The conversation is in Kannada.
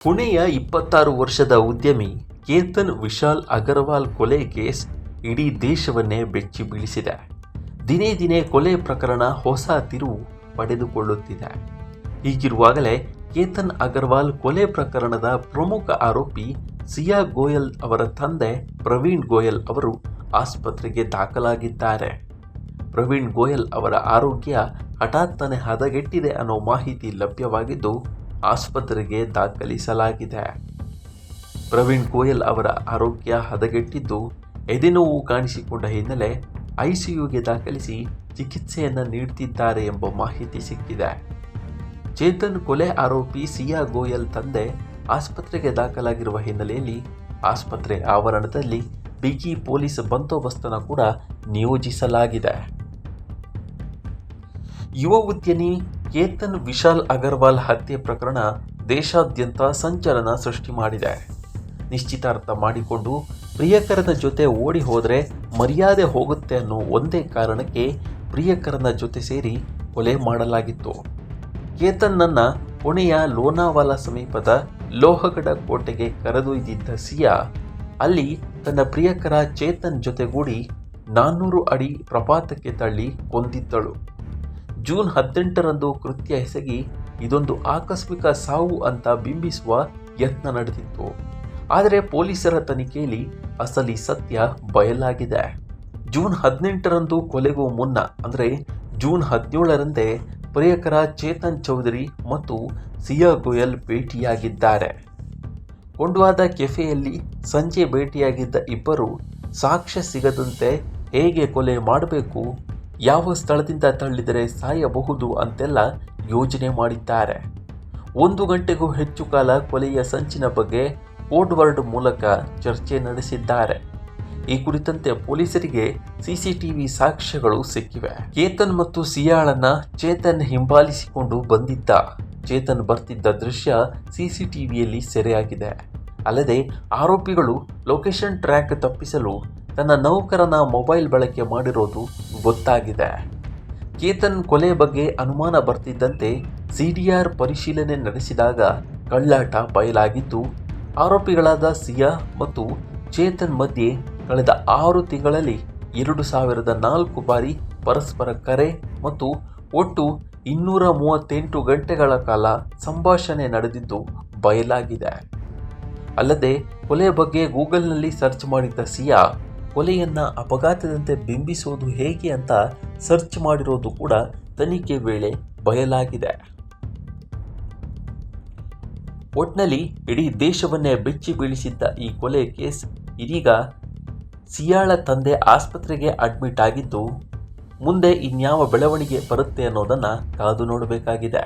ಪುಣೆಯ 26 ವರ್ಷದ ಉದ್ಯಮಿ ಕೇತನ್ ವಿಶಾಲ್ ಅಗರ್ವಾಲ್ ಕೊಲೆ ಕೇಸ್ ಇಡೀ ದೇಶವನ್ನೇ ಬೆಚ್ಚಿ ಬೀಳಿಸಿದೆ. ದಿನೇ ದಿನೇ ಕೊಲೆ ಪ್ರಕರಣ ಹೊಸ ತಿರುವು ಪಡೆದುಕೊಳ್ಳುತ್ತಿದೆ. ಹೀಗಿರುವಾಗಲೇ ಕೇತನ್ ಅಗರ್ವಾಲ್ ಕೊಲೆ ಪ್ರಕರಣದ ಪ್ರಮುಖ ಆರೋಪಿ ಸಿಯಾ ಗೋಯಲ್ ಅವರ ತಂದೆ ಪ್ರವೀಣ್ ಗೋಯಲ್ ಅವರು ಆಸ್ಪತ್ರೆಗೆ ದಾಖಲಾಗಿದ್ದಾರೆ. ಪ್ರವೀಣ್ ಗೋಯಲ್ ಅವರ ಆರೋಗ್ಯ ಹಠಾತ್ತನೆ ಹದಗೆಟ್ಟಿದೆ ಅನ್ನೋ ಮಾಹಿತಿ ಲಭ್ಯವಾಗಿದ್ದು ಆಸ್ಪತ್ರೆಗೆ ದಾಖಲಿಸಲಾಗಿದೆ. ಪ್ರವೀಣ್ ಗೋಯಲ್ ಅವರ ಆರೋಗ್ಯ ಹದಗೆಟ್ಟಿದ್ದು ಎದೆನೋವು ಕಾಣಿಸಿಕೊಂಡ ಹಿನ್ನೆಲೆ ಐಸಿಯುಗೆ ದಾಖಲಿಸಿ ಚಿಕಿತ್ಸೆಯನ್ನು ನೀಡುತ್ತಿದ್ದಾರೆ ಎಂಬ ಮಾಹಿತಿ ಸಿಕ್ಕಿದೆ. ಚೇತನ್ ಕೊಲೆ ಆರೋಪಿ ಸಿಯಾ ಗೋಯಲ್ ತಂದೆ ಆಸ್ಪತ್ರೆಗೆ ದಾಖಲಾಗಿರುವ ಹಿನ್ನೆಲೆಯಲ್ಲಿ ಆಸ್ಪತ್ರೆ ಆವರಣದಲ್ಲಿ ಬಿಗಿ ಪೊಲೀಸ್ ಬಂದೋಬಸ್ತನ್ನು ಕೂಡ ನಿಯೋಜಿಸಲಾಗಿದೆ. ಯುವ ಉದ್ಯಮಿ ಕೇತನ್ ವಿಶಾಲ್ ಅಗರ್ವಾಲ್ ಹತ್ಯೆ ಪ್ರಕರಣ ದೇಶಾದ್ಯಂತ ಸಂಚಲನ ಸೃಷ್ಟಿ ಮಾಡಿದೆ. ನಿಶ್ಚಿತಾರ್ಥ ಮಾಡಿಕೊಂಡು ಪ್ರಿಯಕರನ ಜೊತೆ ಓಡಿ ಹೋದರೆ ಮರ್ಯಾದೆ ಹೋಗುತ್ತೆ ಅನ್ನೋ ಒಂದೇ ಕಾರಣಕ್ಕೆ ಪ್ರಿಯಕರನ ಜೊತೆ ಸೇರಿ ಕೊಲೆ ಮಾಡಲಾಗಿತ್ತು. ಕೇತನ್ನನ್ನ ಪುಣೆಯ ಲೋನಾವಾಲಾ ಸಮೀಪದ ಲೋಹಗಢ ಕೋಟೆಗೆ ಕರೆದೊಯ್ದಿದ್ದ ಸಿಯಾ ಅಲ್ಲಿ ತನ್ನ ಪ್ರಿಯಕರ ಚೇತನ್ ಜೊತೆಗೂಡಿ 400 ಅಡಿ ಪ್ರಪಾತಕ್ಕೆ ತಳ್ಳಿ ಕೊಂದಿದ್ದಳು. ಜೂನ್ 18ರಂದು ಕೃತ್ಯ ಎಸಗಿ ಇದೊಂದು ಆಕಸ್ಮಿಕ ಸಾವು ಅಂತ ಬಿಂಬಿಸುವ ಯತ್ನ ನಡೆದಿತ್ತು. ಆದರೆ ಪೊಲೀಸರ ತನಿಖೆಯಲ್ಲಿ ಅಸಲಿ ಸತ್ಯ ಬಯಲಾಗಿದೆ. ಜೂನ್ 18ರಂದು ಕೊಲೆಗೂ ಮುನ್ನ ಅಂದರೆ ಜೂನ್ 17ರಂದೇ ಪ್ರಿಯಕರ ಚೇತನ್ ಚೌಧರಿ ಮತ್ತು ಸಿಯಾ ಗೋಯಲ್ ಭೇಟಿಯಾಗಿದ್ದಾರೆ. ಕೊಂಡ್ವಾದ ಕೆಫೆಯಲ್ಲಿ ಸಂಜೆ ಭೇಟಿಯಾಗಿದ್ದ ಇಬ್ಬರು ಸಾಕ್ಷ್ಯ ಸಿಗದಂತೆ ಹೇಗೆ ಕೊಲೆ ಮಾಡಬೇಕು, ಯಾವ ಸ್ಥಳದಿಂದ ತಳ್ಳಿದರೆ ಸಾಯಬಹುದು ಅಂತೆಲ್ಲ ಯೋಜನೆ ಮಾಡಿದ್ದಾರೆ. 1 ಗಂಟೆಗೂ ಹೆಚ್ಚು ಕಾಲ ಕೊಲೆಯ ಸಂಚಿನ ಬಗ್ಗೆ ಕೋಡ್ ವರ್ಡ್ ಮೂಲಕ ಚರ್ಚೆ ನಡೆಸಿದ್ದಾರೆ. ಈ ಕುರಿತಂತೆ ಪೊಲೀಸರಿಗೆ ಸಿಸಿಟಿವಿ ಸಾಕ್ಷ್ಯಗಳು ಸಿಕ್ಕಿವೆ. ಕೇತನ್ ಮತ್ತು ಸಿಯಾಳನ್ನ ಚೇತನ್ ಹಿಂಬಾಲಿಸಿಕೊಂಡು ಬಂದಿದ್ದ. ಚೇತನ್ ಬರ್ತಿದ್ದ ದೃಶ್ಯ ಸಿಸಿಟಿವಿಯಲ್ಲಿ ಸೆರೆಯಾಗಿದೆ. ಅಲ್ಲದೆ ಆರೋಪಿಗಳು ಲೊಕೇಶನ್ ಟ್ರ್ಯಾಕ್ ತಪ್ಪಿಸಲು ತನ್ನ ನೌಕರನ ಮೊಬೈಲ್ ಬಳಕೆ ಮಾಡಿರೋದು ಗೊತ್ತಾಗಿದೆ. ಕೇತನ್ ಕೊಲೆ ಬಗ್ಗೆ ಅನುಮಾನ ಬರ್ತಿದ್ದಂತೆ ಸಿಡಿಆರ್ ಪರಿಶೀಲನೆ ನಡೆಸಿದಾಗ ಕಳ್ಳಾಟ ಬಯಲಾಗಿದ್ದು, ಆರೋಪಿಗಳಾದ ಸಿಯಾ ಮತ್ತು ಚೇತನ್ ಮಧ್ಯೆ ಕಳೆದ 6 ತಿಂಗಳಲ್ಲಿ 2004 ಬಾರಿ ಪರಸ್ಪರ ಕರೆ ಮತ್ತು ಒಟ್ಟು 238 ಗಂಟೆಗಳ ಕಾಲ ಸಂಭಾಷಣೆ ನಡೆದಿದ್ದು ಬಯಲಾಗಿದೆ. ಅಲ್ಲದೆ ಕೊಲೆ ಬಗ್ಗೆ ಗೂಗಲ್ನಲ್ಲಿ ಸರ್ಚ್ ಮಾಡಿದ್ದ ಸಿಯಾ ಕೊಲೆಯನ್ನ ಅಪಘಾತದಂತೆ ಬಿಂಬಿಸೋದು ಹೇಗೆ ಅಂತ ಸರ್ಚ್ ಮಾಡಿರೋದು ಕೂಡ ತನಿಖೆ ವೇಳೆ ಬಯಲಾಗಿದೆ. ಒಟ್ನಲ್ಲಿ ಇಡೀ ದೇಶವನ್ನೇ ಬೆಚ್ಚಿ ಬೀಳಿಸಿದ್ದ ಈ ಕೊಲೆ ಕೇಸ್ ಇದೀಗ ಸಿಯಾಳ ತಂದೆ ಆಸ್ಪತ್ರೆಗೆ ಅಡ್ಮಿಟ್ ಆಗಿದ್ದು, ಮುಂದೆ ಇನ್ಯಾವ ಬೆಳವಣಿಗೆ ಬರುತ್ತೆ ಅನ್ನೋದನ್ನ ಕಾದು ನೋಡಬೇಕಾಗಿದೆ.